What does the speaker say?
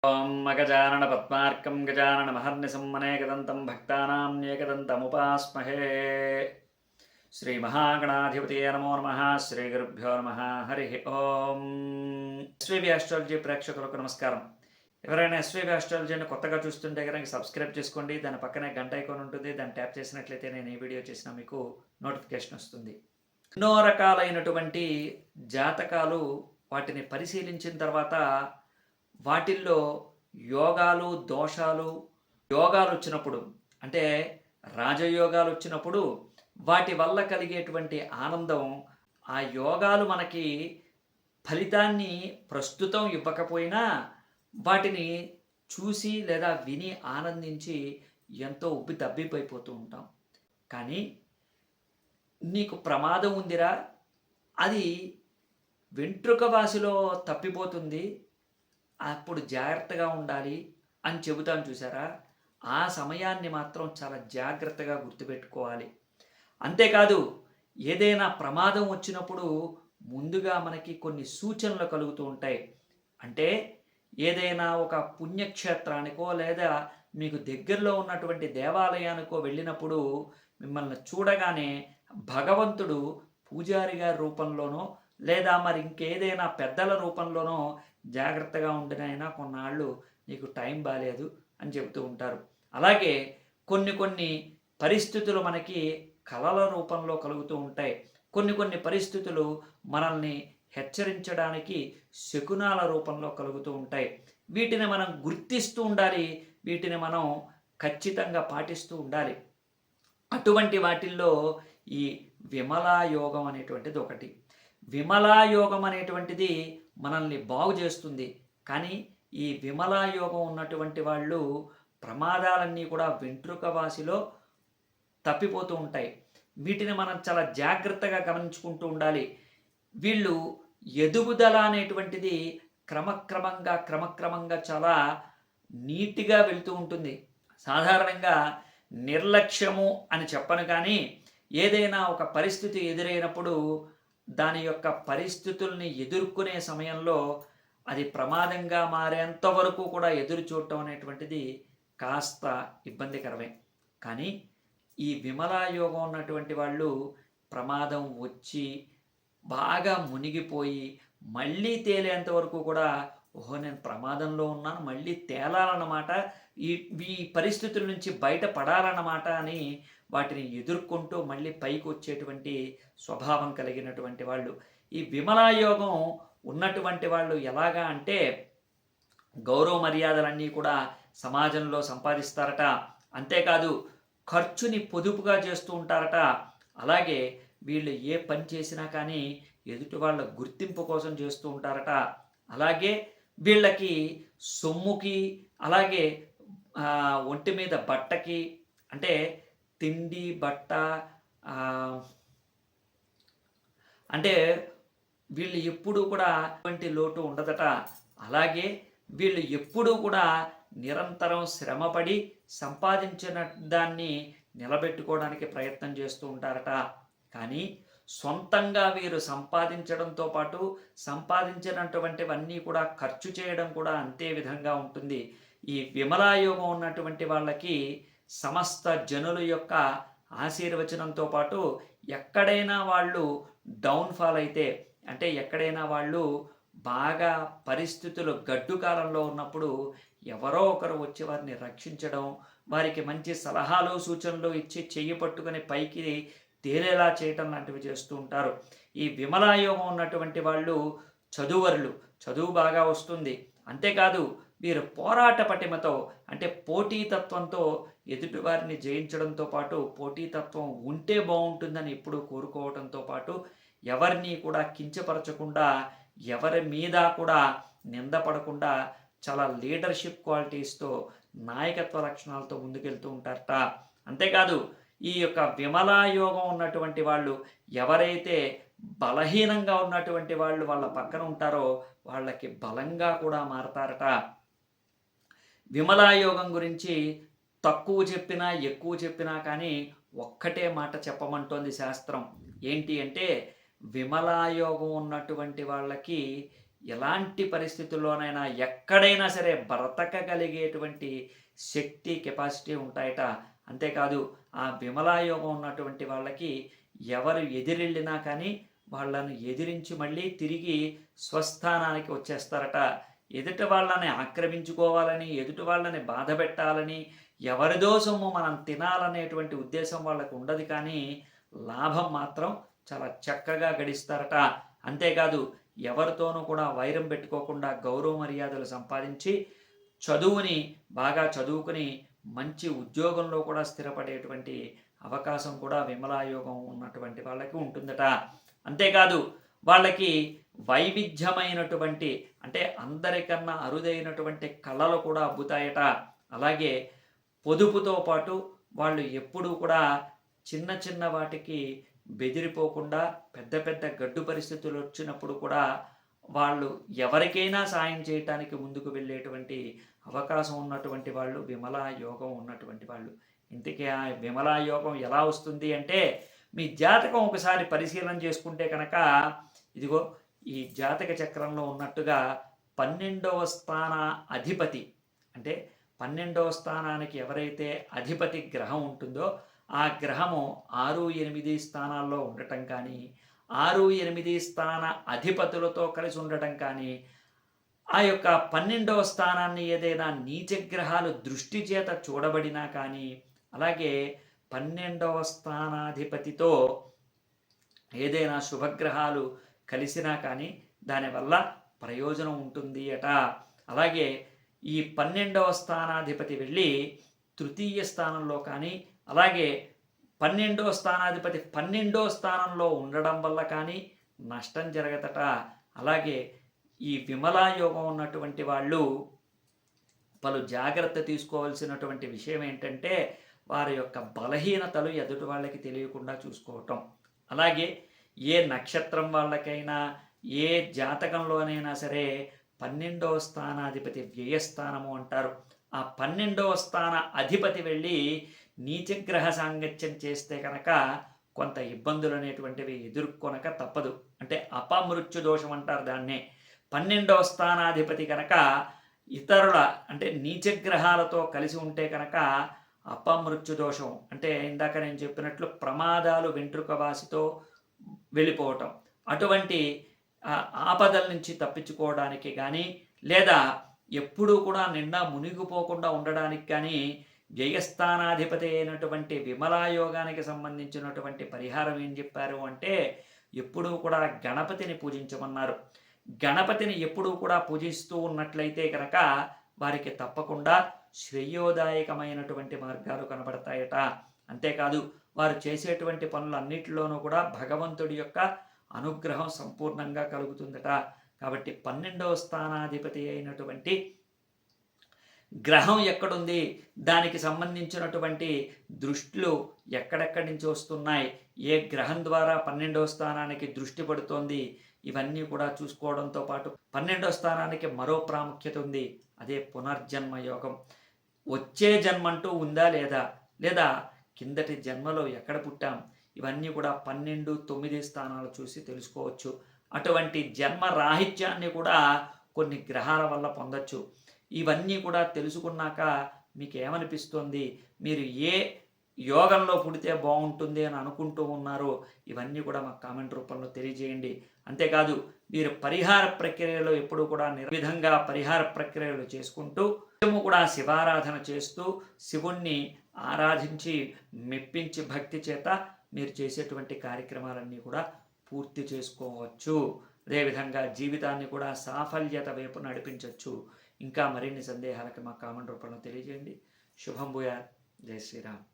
ఓం అగజానన పద్మార్కం గజానన మహర్నిశం అనేకదంతం భక్తానాం ఏకదంతముపాస్మహే. శ్రీ మహాగణాధిపతయే నమో నమః. శ్రీ గురుభ్యో నమః. హరి ఓం. ఎస్వీబీ ఆస్ట్రాలజీ ప్రేక్షకులకు నమస్కారం. ఎవరైనా ఎస్వీబీ ఆస్ట్రాలజీని కొత్తగా చూస్తుంటే కనుక సబ్స్క్రైబ్ చేసుకోండి. దాని పక్కనే గంట ఐకాన్ ఉంటుంది, దాన్ని ట్యాప్ చేసినట్లయితే నేను ఈ వీడియో చేసినా మీకు నోటిఫికేషన్ వస్తుంది. ఎన్నో రకాలైనటువంటి జాతకాలు, వాటిని పరిశీలించిన తర్వాత వాటిల్లో యోగాలు దోషాలు, యోగాలు వచ్చినప్పుడు అంటే రాజయోగాలు వచ్చినప్పుడు వాటి వల్ల కలిగేటువంటి ఆనందం, ఆ యోగాలు మనకి ఫలితాన్ని ప్రస్తుతం ఇవ్వకపోయినా వాటిని చూసి లేదా విని ఆనందించి ఎంతో ఉబ్బి తబ్బిపోయిపోతూ ఉంటాం. కానీ నీకు ప్రమాదం ఉందిరా, అది వెంట్రుక వాసిలో తప్పిపోతుంది, అప్పుడు జాగ్రత్తగా ఉండాలి అని చెబుతాను చూసారా, ఆ సమయాన్ని మాత్రం చాలా జాగ్రత్తగా గుర్తుపెట్టుకోవాలి. అంతేకాదు, ఏదైనా ప్రమాదం వచ్చినప్పుడు ముందుగా మనకి కొన్ని సూచనలు కలుగుతూ ఉంటాయి. అంటే ఏదైనా ఒక పుణ్యక్షేత్రానికో లేదా మీకు దగ్గరలో ఉన్నటువంటి దేవాలయానికో వెళ్ళినప్పుడు మిమ్మల్ని చూడగానే భగవంతుడు పూజారి గారి రూపంలోనో లేదా మరి ఇంకేదైనా పెద్దల రూపంలోనో జాగ్రత్తగా ఉండినైనా కొన్నాళ్ళు నీకు టైం బాలేదు అని చెబుతూ ఉంటారు. అలాగే కొన్ని కొన్ని పరిస్థితులు మనకి కళల రూపంలో కలుగుతూ ఉంటాయి. కొన్ని కొన్ని పరిస్థితులు మనల్ని హెచ్చరించడానికి శకునాల రూపంలో కలుగుతూ ఉంటాయి. వీటిని మనం గుర్తిస్తూ ఉండాలి, వీటిని మనం ఖచ్చితంగా పాటిస్తూ ఉండాలి. అటువంటి వాటిల్లో ఈ విమలా యోగం అనేటువంటిది ఒకటి. విమలా యోగం అనేటువంటిది మనల్ని బాగు చేస్తుంది. కానీ ఈ విమలా యోగం ఉన్నటువంటి వాళ్ళు ప్రమాదాలన్నీ కూడా వెంట్రుక వాసిలో తప్పిపోతూ ఉంటాయి. వీటిని మనం చాలా జాగ్రత్తగా గమనించుకుంటూ ఉండాలి. వీళ్ళు ఎదుగుదల అనేటువంటిది క్రమక్రమంగా చాలా నీట్గా వెళుతూ ఉంటుంది. సాధారణంగా నిర్లక్ష్యము అని చెప్పను, కానీ ఏదైనా ఒక పరిస్థితి ఎదురైనప్పుడు దాని యొక్క పరిస్థితుల్ని ఎదుర్కొనే సమయంలో అది ప్రమాదంగా మారేంత వరకు కూడా ఎదురు చూడటం అనేటువంటిది కాస్త ఇబ్బందికరమే. కానీ ఈ విమలా యోగం ఉన్నటువంటి వాళ్ళు ప్రమాదం వచ్చి బాగా మునిగిపోయి మళ్ళీ తేలేంత వరకు కూడా, ఓహో నేను ప్రమాదంలో ఉన్నాను, మళ్ళీ తేలాలన్నమాట, ఈ పరిస్థితుల నుంచి బయటపడాలన్నమాట అని వాటిని ఎదుర్కొంటూ మళ్ళీ పైకి వచ్చేటువంటి స్వభావం కలిగినటువంటి వాళ్ళు. ఈ విమలా యోగం ఉన్నటువంటి వాళ్ళు ఎలాగా అంటే గౌరవ మర్యాదలన్నీ కూడా సమాజంలో సంపాదిస్తారట. అంతేకాదు ఖర్చుని పొదుపుగా చేస్తూ ఉంటారట. అలాగే వీళ్ళు ఏ పని చేసినా కానీ ఎదుటి వాళ్ళ గుర్తింపు కోసం చేస్తూ ఉంటారట. అలాగే వీళ్ళకి సొమ్ముకి, అలాగే ఒంటి మీద బట్టకి, అంటే తిండి బట్ట, అంటే వీళ్ళు ఎప్పుడూ కూడా ఎటువంటి లోటు ఉండదట. అలాగే వీళ్ళు ఎప్పుడూ కూడా నిరంతరం శ్రమపడి సంపాదించిన దాన్ని నిలబెట్టుకోవడానికి ప్రయత్నం చేస్తూ ఉంటారట. కానీ సొంతంగా వీరు సంపాదించడంతో పాటు సంపాదించినటువంటివన్నీ కూడా ఖర్చు చేయడం కూడా అంతే విధంగా ఉంటుంది. ఈ విమలాయోగం ఉన్నటువంటి వాళ్ళకి సమస్త జనుల యొక్క ఆశీర్వచనంతో పాటు ఎక్కడైనా వాళ్ళు డౌన్ఫాల్ అయితే, అంటే ఎక్కడైనా వాళ్ళు బాగా పరిస్థితులు గడ్డు కాలంలో ఉన్నప్పుడు ఎవరో ఒకరు వచ్చి వారిని రక్షించడం, వారికి మంచి సలహాలు సూచనలు ఇచ్చి చెయ్యి పట్టుకొని పైకి తేలేలా చేయటం లాంటివి చేస్తూ ఉంటారు. ఈ విమలాయోగం ఉన్నటువంటి వాళ్ళు చదువరులు, చదువు బాగా వస్తుంది. అంతేకాదు వీరు పోరాట పటిమతో, అంటే పోటీతత్వంతో ఎదుటివారిని జయించడంతో పాటు, పోటీతత్వం ఉంటే బాగుంటుందని ఎప్పుడూ కోరుకోవడంతో పాటు ఎవరిని కూడా కించపరచకుండా, ఎవరి మీద కూడా నిందపడకుండా చాలా లీడర్షిప్ క్వాలిటీస్తో, నాయకత్వ లక్షణాలతో ముందుకెళ్తూ ఉంటారట. అంతేకాదు ఈ యొక్క విమలా యోగం ఉన్నటువంటి వాళ్ళు ఎవరైతే బలహీనంగా ఉన్నటువంటి వాళ్ళు వాళ్ళ పక్కన ఉంటారో వాళ్ళకి బలంగా కూడా మారతారట. విమలా యోగం గురించి తక్కువ చెప్పినా ఎక్కువ చెప్పినా కానీ ఒక్కటే మాట చెప్పమంటోంది శాస్త్రం. ఏంటి అంటే విమలా యోగం ఉన్నటువంటి వాళ్ళకి ఎలాంటి పరిస్థితుల్లోనైనా ఎక్కడైనా సరే బ్రతకగలిగేటువంటి శక్తి కెపాసిటీ ఉంటాయట. అంతేకాదు ఆ విమలా యోగం ఉన్నటువంటి వాళ్ళకి ఎవరు ఎదిరెళ్ళినా కానీ వాళ్ళను ఎదిరించి మళ్ళీ తిరిగి స్వస్థానానికి వచ్చేస్తారట. ఎదుటి వాళ్ళని ఆక్రమించుకోవాలని, ఎదుటి వాళ్ళని బాధ పెట్టాలని, ఎవరిదో సొమ్ము మనం తినాలనేటువంటి ఉద్దేశం వాళ్ళకు ఉండదు. కానీ లాభం మాత్రం చాలా చక్కగా గడిస్తారట. అంతేకాదు ఎవరితోనూ కూడా వైరం పెట్టుకోకుండా గౌరవ మర్యాదలు సంపాదించి చదువుని బాగా చదువుకుని మంచి ఉద్యోగంలో కూడా స్థిరపడేటువంటి అవకాశం కూడా విమలాయోగం ఉన్నటువంటి వాళ్ళకి ఉంటుందట. అంతేకాదు వాళ్ళకి వైవిధ్యమైనటువంటి అంటే అందరికన్నా అరుదైనటువంటి కళలు కూడా అబ్బుతాయట. అలాగే పొదుపుతో పాటు వాళ్ళు ఎప్పుడూ కూడా చిన్న చిన్న వాటికి బెదిరిపోకుండా పెద్ద పెద్ద గడ్డు పరిస్థితులు వచ్చినప్పుడు కూడా వాళ్ళు ఎవరికైనా సాయం చేయటానికి ముందుకు వెళ్ళేటువంటి అవకాశం ఉన్నటువంటి వాళ్ళు విమలా యోగం ఉన్నటువంటి వాళ్ళు. ఇంతకీ ఆ విమలా యోగం ఎలా వస్తుంది అంటే మీ జాతకం ఒకసారి పరిశీలన చేసుకుంటే కనుక ఇదిగో ఈ జాతక చక్రంలో ఉన్నట్టుగా 12వ స్థాన అధిపతి అంటే 12వ స్థానానికి ఎవరైతే అధిపతి గ్రహం ఉంటుందో ఆ గ్రహము 6, 8 స్థానాల్లో ఉండటం కానీ 6, 8 స్థాన అధిపతులతో కలిసి ఉండటం కానీ ఆ యొక్క 12వ స్థానాన్ని ఏదైనా నీచగ్రహాలు దృష్టి చేత చూడబడినా కానీ అలాగే 12వ స్థానాధిపతితో ఏదైనా శుభగ్రహాలు కలిసినా కానీ దానివల్ల ప్రయోజనం ఉంటుంది అట. అలాగే ఈ 12వ స్థానాధిపతి వెళ్ళి తృతీయ స్థానంలో కానీ అలాగే 12వ స్థానాధిపతి 12వ స్థానంలో ఉండడం వల్ల కానీ నష్టం జరగదట. అలాగే ఈ విమలా యోగం ఉన్నటువంటి వాళ్ళు పలు జాగ్రత్త తీసుకోవాల్సినటువంటి విషయం ఏంటంటే వారి యొక్క బలహీనతలు ఎదుటి వాళ్ళకి తెలియకుండా చూసుకోవటం. అలాగే ఏ నక్షత్రం వాళ్ళకైనా ఏ జాతకంలోనైనా సరే 12వ స్థానాధిపతి వ్యయస్థానము అంటారు. ఆ 12వ స్థాన అధిపతి వెళ్ళి నీచగ్రహ సాంగత్యం చేస్తే కనుక కొంత ఇబ్బందులు అనేటువంటివి ఎదుర్కొనక తప్పదు. అంటే అపమృత్యు దోషం అంటారు దాన్నే. 12వ స్థానాధిపతి కనుక ఇతరుల అంటే నీచగ్రహాలతో కలిసి ఉంటే కనుక అపమృత్యు దోషం అంటే ఇందాక నేను చెప్పినట్లు ప్రమాదాలు వెంట్రుక వాసితో వెళ్ళిపోవటం, అటువంటి ఆపదల నుంచి తప్పించుకోవడానికి కానీ లేదా ఎప్పుడూ కూడా నిండా మునిగిపోకుండా ఉండడానికి కానీ వ్యయస్థానాధిపతి అయినటువంటి విమలాయోగానికి సంబంధించినటువంటి పరిహారం ఏం చెప్పారు అంటే ఎప్పుడూ కూడా గణపతిని పూజించమన్నారు. గణపతిని ఎప్పుడూ కూడా పూజిస్తూ ఉన్నట్లయితే కనుక వారికి తప్పకుండా శ్రేయోదాయకమైనటువంటి మార్గాలు కనబడతాయట. అంతేకాదు వారు చేసేటువంటి పనులన్నిటిలోనూ కూడా భగవంతుడి యొక్క అనుగ్రహం సంపూర్ణంగా కలుగుతుందట. కాబట్టి 12వ స్థానాధిపతి అయినటువంటి గ్రహం ఎక్కడుంది, దానికి సంబంధించినటువంటి దృష్టిలు ఎక్కడెక్కడి నుంచి వస్తున్నాయి, ఏ గ్రహం ద్వారా 12వ స్థానానికి దృష్టి పడుతోంది, ఇవన్నీ కూడా చూసుకోవడంతో పాటు 12వ స్థానానికి మరో ప్రాముఖ్యత ఉంది. అదే పునర్జన్మ యోగం. వచ్చే జన్మంటూ ఉందా లేదా, లేదా కిందటి జన్మలో ఎక్కడ పుట్టాం, ఇవన్నీ కూడా 12, 9 స్థానాలు చూసి తెలుసుకోవచ్చు. అటువంటి జన్మ రాహిత్యాన్ని కూడా కొన్ని గ్రహాల వల్ల పొందొచ్చు. ఇవన్నీ కూడా తెలుసుకున్నాక మీకు ఏమనిపిస్తుంది, మీరు ఏ యోగంలో పుడితే బాగుంటుంది అని అనుకుంటూ ఉన్నారో ఇవన్నీ కూడా మాకు కామెంట్ రూపంలో తెలియజేయండి. అంతేకాదు మీరు పరిహార ప్రక్రియలో ఎప్పుడూ కూడా విధంగా పరిహార ప్రక్రియలు చేసుకుంటూ కూడా శివారాధన చేస్తూ శివుణ్ణి ఆరాధించి మెప్పించి భక్తి చేత మీరు చేసేటువంటి కార్యక్రమాలన్నీ కూడా పూర్తి చేసుకోవచ్చు. అదేవిధంగా జీవితాన్ని కూడా సాఫల్యత వైపు నడిపించవచ్చు. ఇంకా మరిన్ని సందేహాలకి మా కామెంట్ రూపంలో తెలియజేయండి. శుభం భూయాత్. జై శ్రీరామ్.